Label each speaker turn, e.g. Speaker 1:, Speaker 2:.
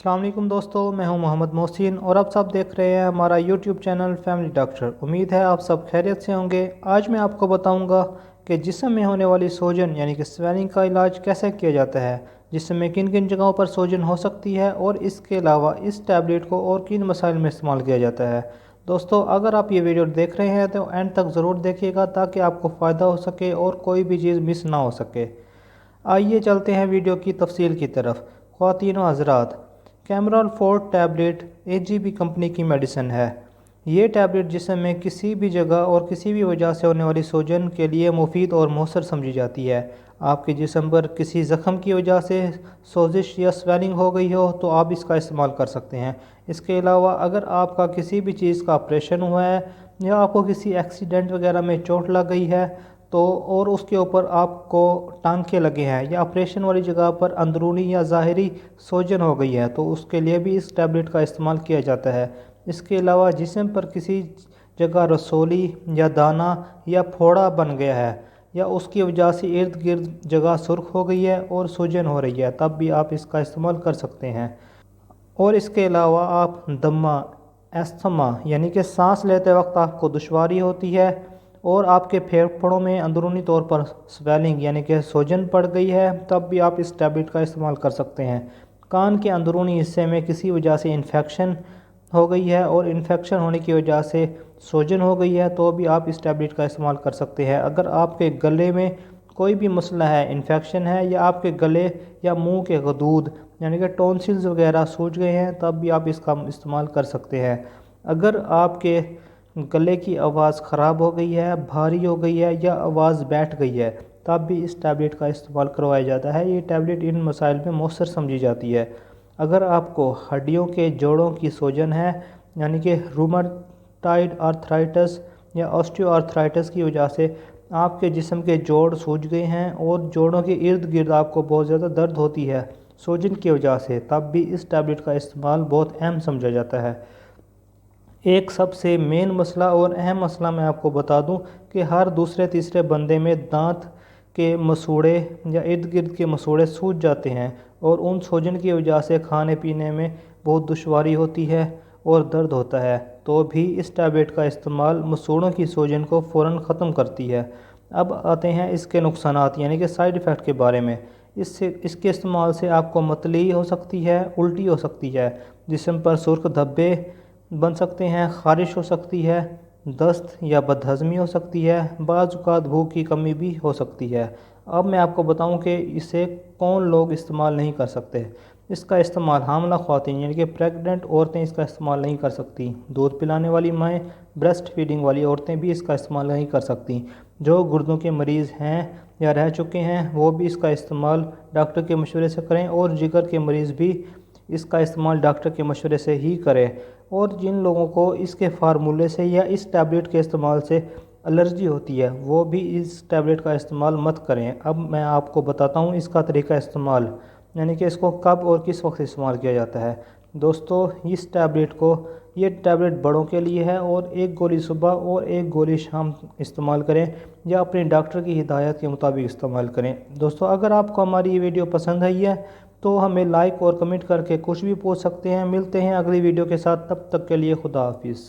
Speaker 1: अस्सलाम वालेकुम दोस्तों, मैं हूं मोहम्मद मोहसिन और आप सब देख रहे हैं हमारा यूट्यूब चैनल फैमिली डॉक्टर। उम्मीद है आप सब खैरियत से होंगे। आज मैं आपको बताऊंगा कि जिस्म में होने वाली सोजन यानी कि स्वेलिंग का इलाज कैसे किया जाता है, जिसम में किन किन जगहों पर सोजन हो सकती है और इसके अलावा इस टैबलेट को और किन मसाइल में इस्तेमाल किया जाता है। दोस्तों, अगर आप ये वीडियो देख रहे हैं तो एंड तक ज़रूर देखिएगा ताकि आपको फ़ायदा हो सके और कोई भी चीज़ मिस ना हो सके। आइए चलते हैं वीडियो की तफसील की तरफ। ख्वातीन व हज़रात, कैमरॉल 4 टैबलेट AGB कंपनी की मेडिसिन है। ये टैबलेट जिस्म में किसी भी जगह और किसी भी वजह से होने वाली सूजन के लिए मुफीद और मौसर समझी जाती है। आपके जिस्म पर किसी ज़ख़म की वजह से सोजिश या स्वेलिंग हो गई हो तो आप इसका इस्तेमाल कर सकते हैं। इसके अलावा अगर आपका किसी भी चीज़ का ऑपरेशन हुआ है या आपको किसी एक्सीडेंट वगैरह में चोट लग गई है तो और उसके ऊपर आपको टांके लगे हैं या ऑपरेशन वाली जगह पर अंदरूनी या ज़ाहिरी सोजन हो गई है तो उसके लिए भी इस टैबलेट का इस्तेमाल किया जाता है। इसके अलावा जिस्म पर किसी जगह रसोली या दाना या फोड़ा बन गया है या उसकी वजह से इर्द गिर्द जगह सुर्ख हो गई है और सूजन हो रही है, तब भी आप इसका इस्तेमाल कर सकते हैं। और इसके अलावा आप दमा, एस्थमा यानी कि सांस लेते वक्त आपको दुश्वारी होती है और आपके फेफड़ों में अंदरूनी तौर पर स्वेलिंग यानी कि सूजन पड़ गई है, तब भी आप इस टैबलेट का इस्तेमाल कर सकते हैं। कान के अंदरूनी हिस्से में किसी वजह से इन्फेक्शन हो गई है और इन्फेक्शन होने की वजह से सूजन हो गई है तो भी आप इस टैबलेट का इस्तेमाल कर सकते हैं। अगर आपके गले में कोई भी मसला है, इन्फेक्शन है या आपके गले या मुंह के गदूद यानी कि टॉन्सिल्स वगैरह सूज गए हैं, तब भी आप इसका इस्तेमाल कर सकते हैं। अगर आपके गले की आवाज़ ख़राब हो गई है, भारी हो गई है या आवाज़ बैठ गई है, तब भी इस टैबलेट का इस्तेमाल करवाया जाता है। ये टैबलेट इन मसाइल में मौसर समझी जाती है। अगर आपको हड्डियों के जोड़ों की सूजन है यानी कि रूमेटॉइड आर्थराइटिस या ऑस्टियोआर्थराइटिस की वजह से आपके जिस्म के जोड़ सूज गए हैं और जोड़ों के इर्द गिर्द आपको बहुत ज़्यादा दर्द होती है सूजन की वजह से, तब भी इस टैबलेट का इस्तेमाल बहुत अहम समझा जाता है। एक सबसे मेन मसला और अहम मसला मैं आपको बता दूं कि हर दूसरे तीसरे बंदे में दांत के मसूड़े या इर्द गिर्द के मसूड़े सूज जाते हैं और उन सूजन की वजह से खाने पीने में बहुत दुश्वारी होती है और दर्द होता है, तो भी इस टैबलेट का इस्तेमाल मसूड़ों की सूजन को फ़ौरन ख़त्म करती है। अब आते हैं इसके नुकसानात यानी कि साइड इफ़ेक्ट के बारे में। इसके इस्तेमाल से आपको मतली हो सकती है, उल्टी हो सकती है, जिस्म पर सुर्ख धब्बे बन सकते हैं, ख़ारिश हो सकती है, दस्त या बदहज़मी हो सकती है, बाज़ औक़ात भूख की कमी भी हो सकती है। अब मैं आपको बताऊं कि इसे कौन लोग इस्तेमाल नहीं कर सकते। इसका इस्तेमाल हामला ख़वातीन यानी कि प्रेग्नेंट औरतें इसका इस्तेमाल नहीं कर सकती। दूध पिलाने वाली माएँ, ब्रेस्ट फीडिंग वाली औरतें भी इसका इस्तेमाल नहीं कर सकती। जो गुर्दों के मरीज़ हैं या रह चुके हैं वो भी इसका इस्तेमाल डॉक्टर के मशवरे से करें और जिगर के मरीज़ भी इसका इस्तेमाल डॉक्टर के मशवरे से ही करें। और जिन लोगों को इसके फार्मूले से या इस टैबलेट के इस्तेमाल से एलर्जी होती है वो भी इस टैबलेट का इस्तेमाल मत करें। अब मैं आपको बताता हूँ इसका तरीका इस्तेमाल यानी कि इसको कब और किस वक्त इस्तेमाल किया जाता है। दोस्तों, ये टैबलेट बड़ों के लिए है और एक गोली सुबह और एक गोली शाम इस्तेमाल करें या अपने डॉक्टर की हिदायत के मुताबिक इस्तेमाल करें। दोस्तों, अगर आपको हमारी ये वीडियो पसंद आई है तो हमें लाइक और कमेंट करके कुछ भी पूछ सकते हैं। मिलते हैं अगली वीडियो के साथ, तब तक के लिए खुदा हाफिज़।